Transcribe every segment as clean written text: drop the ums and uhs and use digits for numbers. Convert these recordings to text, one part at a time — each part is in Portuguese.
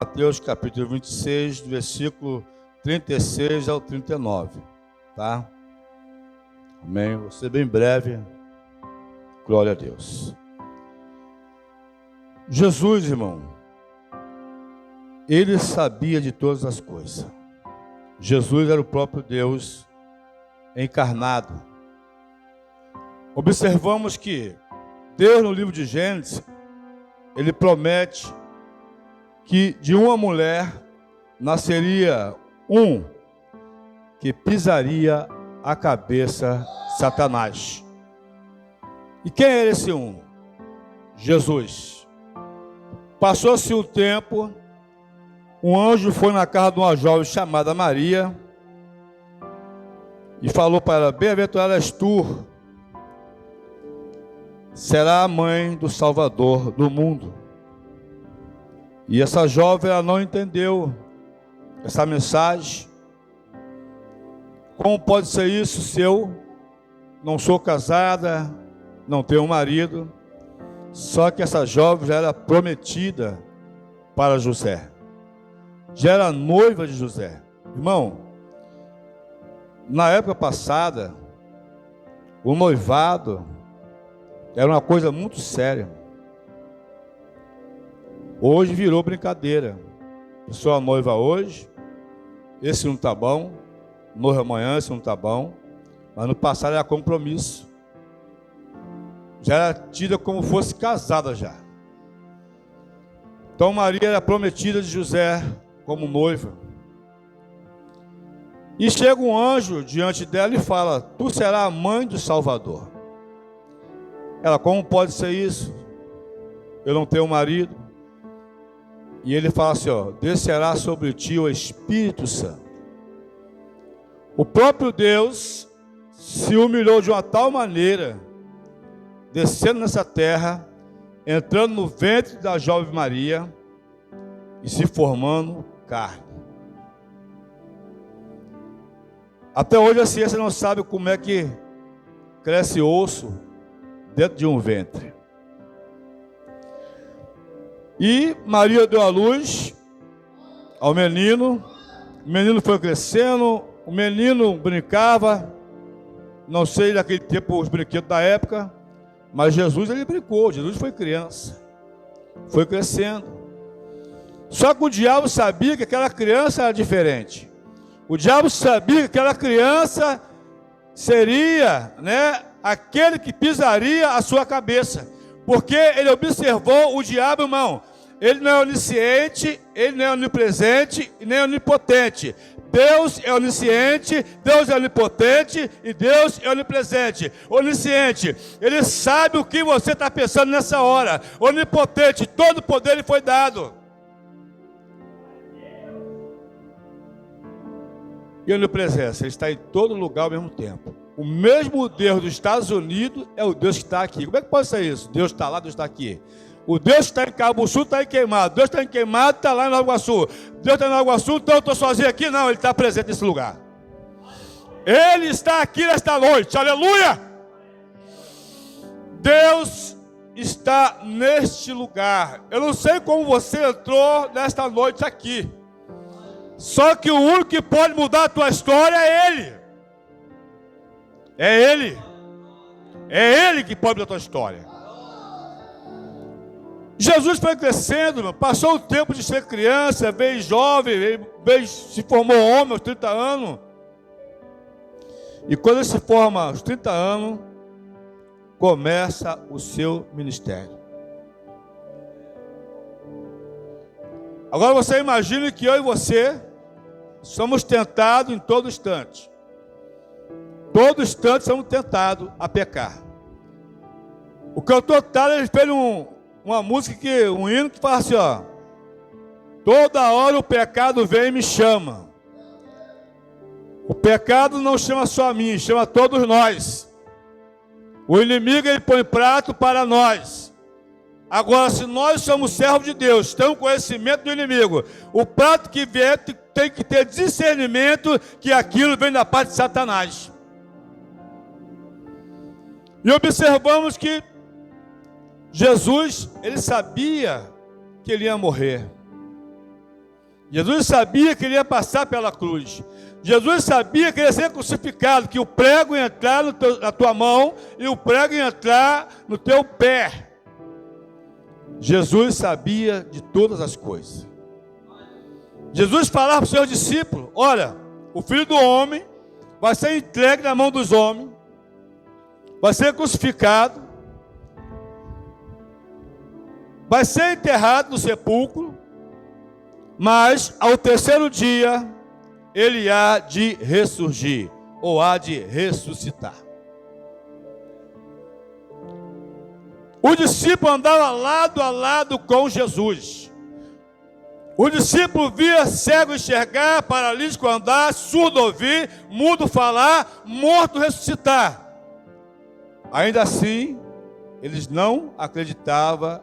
Mateus capítulo 26, do versículo 36 ao 39, tá? Amém? Vou ser bem breve. Glória a Deus. Jesus, irmão, ele sabia de todas as coisas. Jesus era o próprio Deus encarnado. Observamos que Deus, no livro de Gênesis, ele promete que de uma mulher nasceria um que pisaria a cabeça de Satanás. E quem era esse um? Jesus. Passou-se um tempo, um anjo foi na casa de uma jovem chamada Maria e falou para ela: bem-aventurada és tu, será a mãe do Salvador do mundo. E essa jovem, ela não entendeu essa mensagem. Como pode ser isso se eu não sou casada, não tenho marido? Só que essa jovem já era prometida para José, já era noiva de José. Irmão, na época passada, o noivado era uma coisa muito séria. Hoje virou brincadeira. Pessoa noiva hoje, esse não está bom, noiva amanhã, esse não está bom. Mas no passado era compromisso. Já era tida como fosse casada já. Então Maria era prometida de José como noiva. E chega um anjo diante dela e fala: tu serás a mãe do Salvador. Ela: como pode ser isso? Eu não tenho marido. E ele fala assim: ó, descerá sobre ti o Espírito Santo. O próprio Deus se humilhou de uma tal maneira, descendo nessa terra, entrando no ventre da jovem Maria e se formando carne. Até hoje a ciência não sabe como é que cresce osso dentro de um ventre. E Maria deu à luz ao menino. O menino foi crescendo, o menino brincava. Não sei naquele tempo os brinquedos da época, mas Jesus, ele brincou. Jesus foi criança, foi crescendo. Só que o diabo sabia que aquela criança era diferente. O diabo sabia que aquela criança seria, aquele que pisaria a sua cabeça. Porque ele observou o diabo, irmão. Ele não é onisciente, ele não é onipresente e nem onipotente. Deus é onisciente, Deus é onipotente e Deus é onipresente. Onisciente, ele sabe o que você está pensando nessa hora. Onipotente, todo o poder lhe foi dado. E onipresença, ele está em todo lugar ao mesmo tempo. O mesmo Deus dos Estados Unidos é o Deus que está aqui. Como é que pode ser isso? Deus está lá, Deus está aqui. O Deus que está em Cabo Sul está em Queimado. Deus está em Queimado, está lá em Nova Iguaçu. Deus está em Nova Iguaçu, então eu estou sozinho aqui? Não, Ele está presente nesse lugar. Ele está aqui nesta noite, aleluia! Deus está neste lugar. Eu não sei como você entrou nesta noite aqui. Só que o único que pode mudar a tua história é Ele. É Ele. É Ele que pode mudar a tua história. Jesus foi crescendo, passou o tempo de ser criança, veio jovem, veio, se formou homem aos 30 anos. E quando ele se forma aos 30 anos, começa o seu ministério. Agora você imagine que eu e você somos tentados em todo instante. Todo instante somos tentados a pecar. O cantor Tales, ele fez uma música, um hino que fala assim, ó: toda hora o pecado vem e me chama. O pecado não chama só a mim, chama a todos nós. O inimigo, ele põe prato para nós. Agora, se nós somos servos de Deus, temos conhecimento do inimigo, o prato que vier tem que ter discernimento que aquilo vem da parte de Satanás. E observamos que Jesus, ele sabia que ele ia morrer. Jesus sabia que ele ia passar pela cruz. Jesus sabia que ele ia ser crucificado, que o prego ia entrar na tua mão e o prego ia entrar no teu pé. Jesus sabia de todas as coisas. Jesus falava para os seus discípulos: olha, o Filho do Homem vai ser entregue na mão dos homens, vai ser crucificado, vai ser enterrado no sepulcro, mas ao terceiro dia ele há de ressurgir, ou há de ressuscitar. O discípulo andava lado a lado com Jesus. O discípulo via cego enxergar, paralítico andar, surdo ouvir, mudo falar, morto ressuscitar. Ainda assim, eles não acreditavam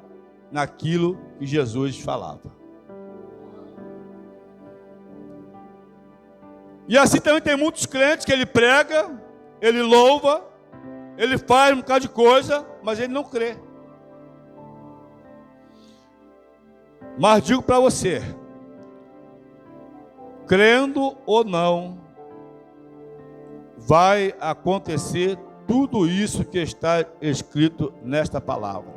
naquilo que Jesus falava. E assim também tem muitos crentes que ele prega, ele louva, ele faz um bocado de coisa, mas ele não crê. Mas digo para você, crendo ou não, vai acontecer tudo isso que está escrito nesta palavra.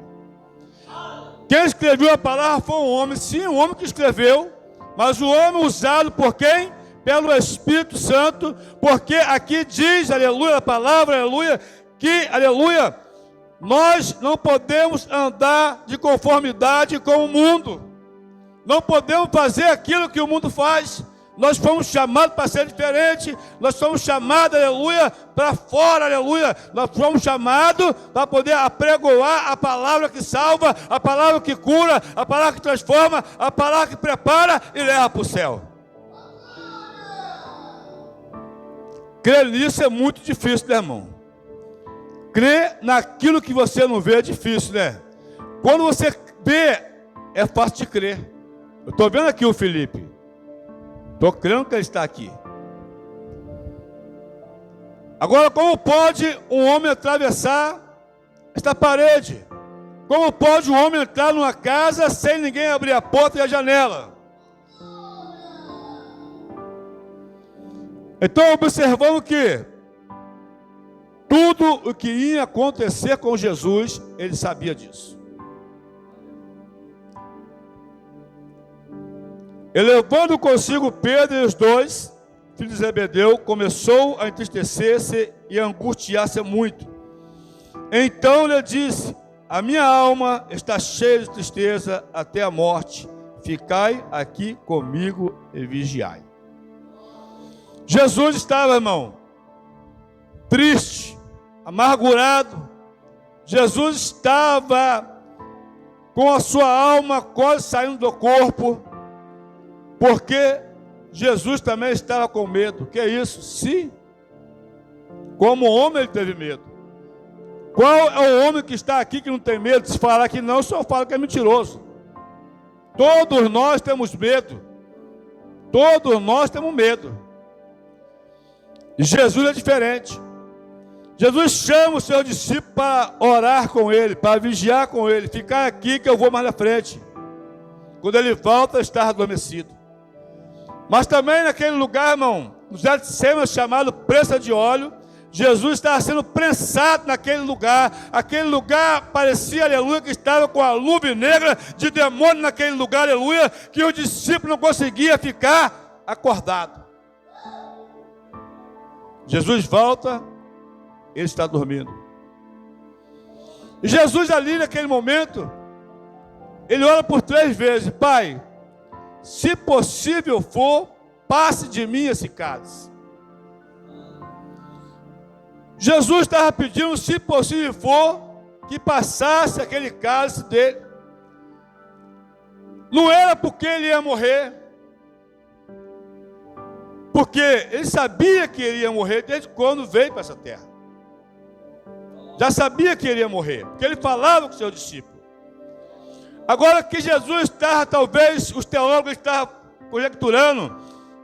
Quem escreveu a palavra foi um homem, sim, um homem que escreveu, mas o homem usado por quem? Pelo Espírito Santo, porque aqui diz, aleluia, a palavra, aleluia, que, aleluia, nós não podemos andar de conformidade com o mundo. Não podemos fazer aquilo que o mundo faz. Nós fomos chamados para ser diferente. Nós fomos chamados, aleluia, para fora, aleluia. Nós fomos chamados para poder apregoar a palavra que salva, a palavra que cura, a palavra que transforma, a palavra que prepara e leva para o céu. Crer nisso é muito difícil, né, irmão? Crer naquilo que você não vê é difícil, né? Quando você vê, é fácil de crer. Eu estou vendo aqui o Felipe. Estou crendo que ele está aqui. Agora, como pode um homem atravessar esta parede? Como pode um homem entrar numa casa sem ninguém abrir a porta e a janela? Então, observamos que tudo o que ia acontecer com Jesus, ele sabia disso. Elevando consigo Pedro e os dois filhos de Zebedeu, começou a entristecer-se e a angustiar-se muito. Então lhe disse: a minha alma está cheia de tristeza até a morte. Ficai aqui comigo e vigiai. Jesus estava, irmão, triste, amargurado. Jesus estava com a sua alma quase saindo do corpo, porque Jesus também estava com medo. Que é isso? Sim. Como homem ele teve medo. Qual é o homem que está aqui que não tem medo? Se falar que não, só fala que é mentiroso. Todos nós temos medo. Todos nós temos medo. E Jesus é diferente. Jesus chama o seu discípulo para orar com ele, para vigiar com ele. Ficar aqui que eu vou mais na frente. Quando ele volta, está adormecido. Mas também naquele lugar, irmão, no Getsemane, chamado prensa de óleo, Jesus estava sendo prensado naquele lugar. Aquele lugar parecia, aleluia, que estava com a nuvem negra de demônio naquele lugar, aleluia, que o discípulo não conseguia ficar acordado. Jesus volta, ele está dormindo. E Jesus ali naquele momento, ele ora por 3 vezes: Pai, se possível for, passe de mim esse cálice. Jesus estava pedindo, se possível for, que passasse aquele cálice dele. Não era porque ele ia morrer, porque ele sabia que ele ia morrer desde quando veio para essa terra. Já sabia que ele ia morrer, porque ele falava com o seu discípulo. Agora que Jesus estava, talvez os teólogos estavam conjecturando,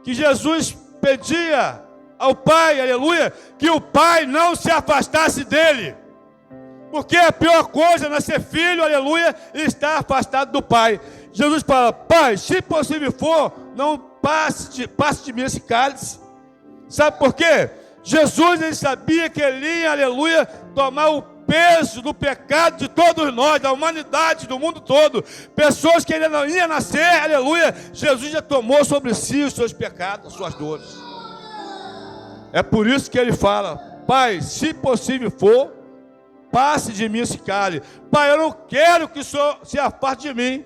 que Jesus pedia ao Pai, aleluia, que o Pai não se afastasse dele. Porque a pior coisa não é ser filho, aleluia, e estar afastado do Pai. Jesus fala: Pai, se possível for, não passe de mim esse cálice. Sabe por quê? Jesus, ele sabia que ele ia, aleluia, tomar o peso do pecado de todos nós, da humanidade, do mundo todo. Pessoas que ainda não iam nascer, aleluia, Jesus já tomou sobre si os seus pecados, as suas dores. É por isso que ele fala: Pai, se possível for, passe de mim esse cálice. Pai, eu não quero que o Senhor se afaste de mim.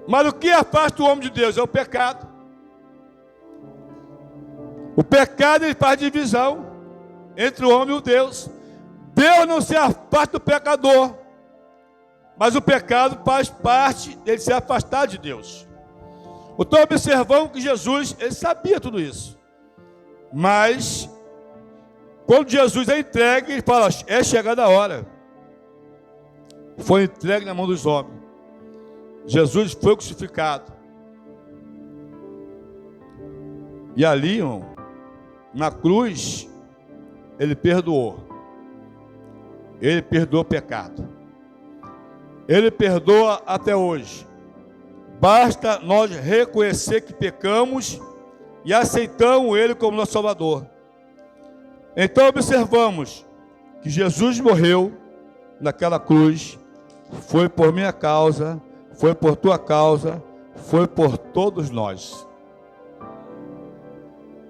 Mas o que afasta o homem de Deus é o pecado. O pecado, ele faz divisão entre o homem e o Deus. Deus não se afasta do pecador, mas o pecado faz parte dele se afastar de Deus. Então observamos que Jesus, ele sabia tudo isso. Mas quando Jesus é entregue, ele fala: é chegada a hora. Foi entregue na mão dos homens. Jesus foi crucificado. E ali, irmão, na cruz, ele perdoou. Ele perdoou o pecado. Ele perdoa até hoje. Basta nós reconhecer que pecamos e aceitamos Ele como nosso Salvador. Então observamos que Jesus morreu naquela cruz, foi por minha causa, foi por tua causa, foi por todos nós.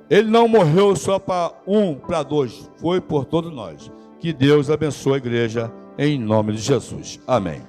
Ele não morreu só para um, para dois, foi por todos nós. Que Deus abençoe a igreja em nome de Jesus. Amém.